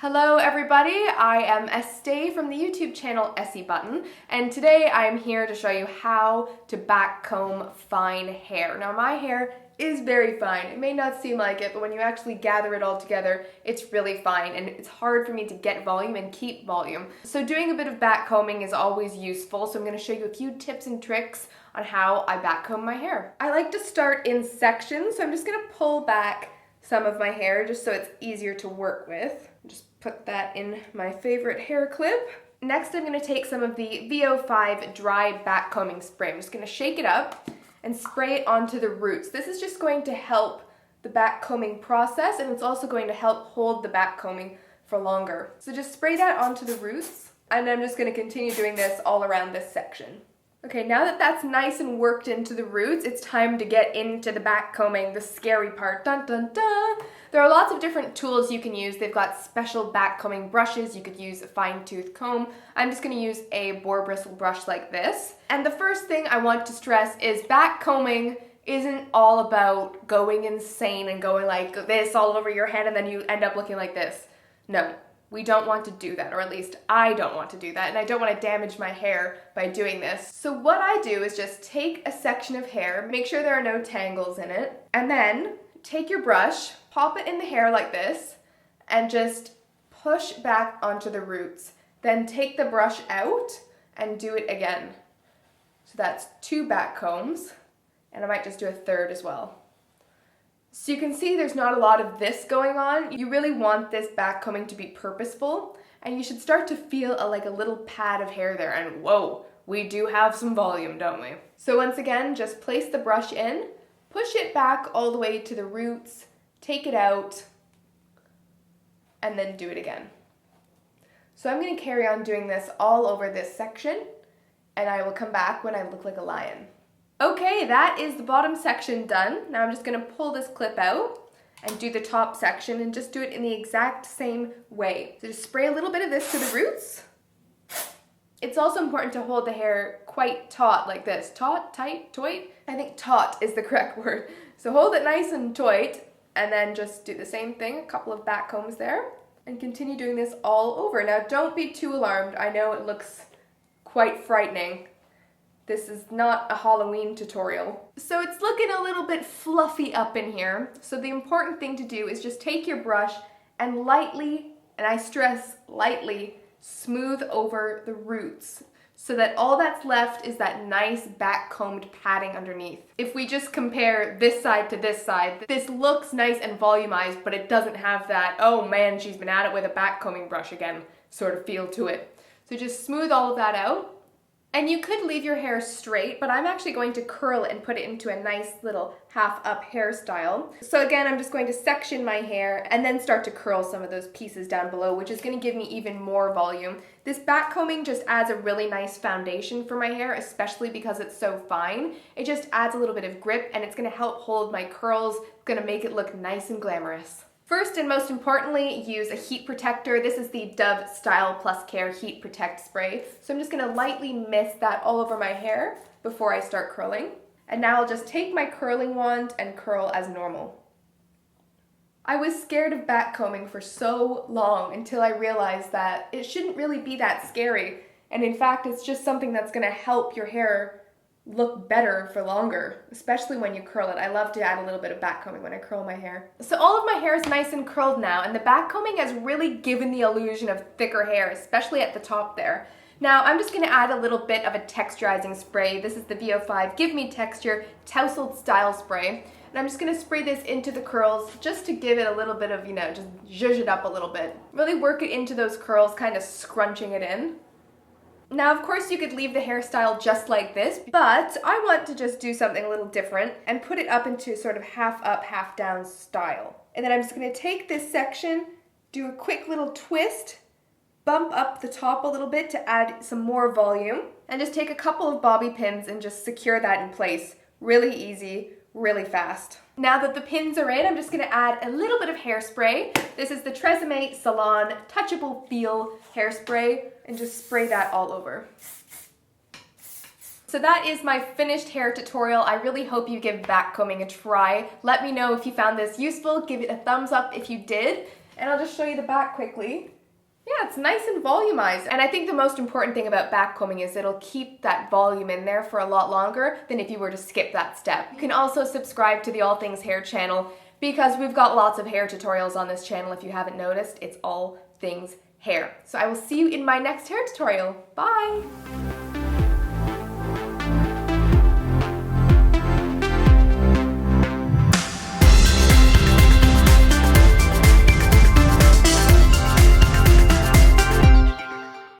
Hello everybody, I am Essie from the YouTube channel Essie Button, and today I'm here to show you how to backcomb fine hair. Now my hair is very fine. It may not seem like it, but when you actually gather it all together, it's really fine, and it's hard for me to get volume and keep volume. So doing a bit of backcombing is always useful, so I'm going to show you a few tips and tricks on how I backcomb my hair. I like to start in sections, so I'm just going to pull back some of my hair just so it's easier to work with. Just put that in my favorite hair clip. Next, I'm going to take some of the VO5 Dry Backcombing Spray. I'm just going to shake it up and spray it onto the roots. This is just going to help the backcombing process, and it's also going to help hold the backcombing for longer. So just spray that onto the roots, and I'm just going to continue doing this all around this section. Okay, now that that's nice and worked into the roots, it's time to get into the backcombing, the scary part. Dun dun dun! There are lots of different tools you can use. They've got special backcombing brushes. You could use a fine-tooth comb. I'm just going to use a boar bristle brush like this. And the first thing I want to stress is backcombing isn't all about going insane and going like this all over your head and then you end up looking like this. No. We don't want to do that, or at least I don't want to do that, and I don't want to damage my hair by doing this. So what I do is just take a section of hair, make sure there are no tangles in it, and then take your brush, pop it in the hair like this, and just push back onto the roots. Then take the brush out and do it again. So that's 2 back combs, and I might just do a third as well. So you can see there's not a lot of this going on. You really want this backcombing to be purposeful, and you should start to feel like a little pad of hair there, and whoa, we do have some volume, don't we? So once again, just place the brush in, push it back all the way to the roots, take it out, and then do it again. So I'm going to carry on doing this all over this section, and I will come back when I look like a lion. Okay, that is the bottom section done. Now I'm just going to pull this clip out and do the top section and just do it in the exact same way. So just spray a little bit of this to the roots. It's also important to hold the hair quite taut like this. Taut, tight, toit? I think taut is the correct word. So hold it nice and taut and then just do the same thing, a couple of back combs there, and continue doing this all over. Now don't be too alarmed. I know it looks quite frightening. This is not a Halloween tutorial. So it's looking a little bit fluffy up in here. So the important thing to do is just take your brush and lightly, and I stress lightly, smooth over the roots so that all that's left is that nice backcombed padding underneath. If we just compare this side to this side, this looks nice and volumized, but it doesn't have that, oh man, she's been at it with a backcombing brush again, sort of feel to it. So just smooth all of that out. And you could leave your hair straight, but I'm actually going to curl it and put it into a nice little half-up hairstyle. So again, I'm just going to section my hair and then start to curl some of those pieces down below, which is going to give me even more volume. This backcombing just adds a really nice foundation for my hair, especially because it's so fine. It just adds a little bit of grip, and it's going to help hold my curls. It's going to make it look nice and glamorous. First and most importantly, use a heat protector. This is the Dove Style Plus Care Heat Protect Spray. So I'm just going to lightly mist that all over my hair before I start curling. And now I'll just take my curling wand and curl as normal. I was scared of backcombing for so long until I realized that it shouldn't really be that scary. And in fact, it's just something that's going to help your hair look better for longer, especially when you curl it. I love to add a little bit of backcombing when I curl my hair. So all of my hair is nice and curled now, and the backcombing has really given the illusion of thicker hair, especially at the top there. Now I'm just going to add a little bit of a texturizing spray. This is the VO5 Give Me Texture Tousled Style Spray. And I'm just going to spray this into the curls just to give it a little bit of, just zhuzh it up a little bit. Really work it into those curls, kind of scrunching it in. Now, of course, you could leave the hairstyle just like this, but I want to just do something a little different and put it up into sort of half up, half down style. And then I'm just going to take this section, do a quick little twist, bump up the top a little bit to add some more volume, and just take a couple of bobby pins and just secure that in place. Really easy, really fast. Now that the pins are in, I'm just going to add a little bit of hairspray. This is the TRESemmé Salon Touchable Feel Hairspray, and just spray that all over. So that is my finished hair tutorial. I really hope you give backcombing a try. Let me know if you found this useful. Give it a thumbs up if you did. And I'll just show you the back quickly. Yeah, it's nice and volumized. And I think the most important thing about backcombing is it'll keep that volume in there for a lot longer than if you were to skip that step. You can also subscribe to the All Things Hair channel because we've got lots of hair tutorials on this channel. If you haven't noticed, it's all things hair. So I will see you in my next hair tutorial. Bye!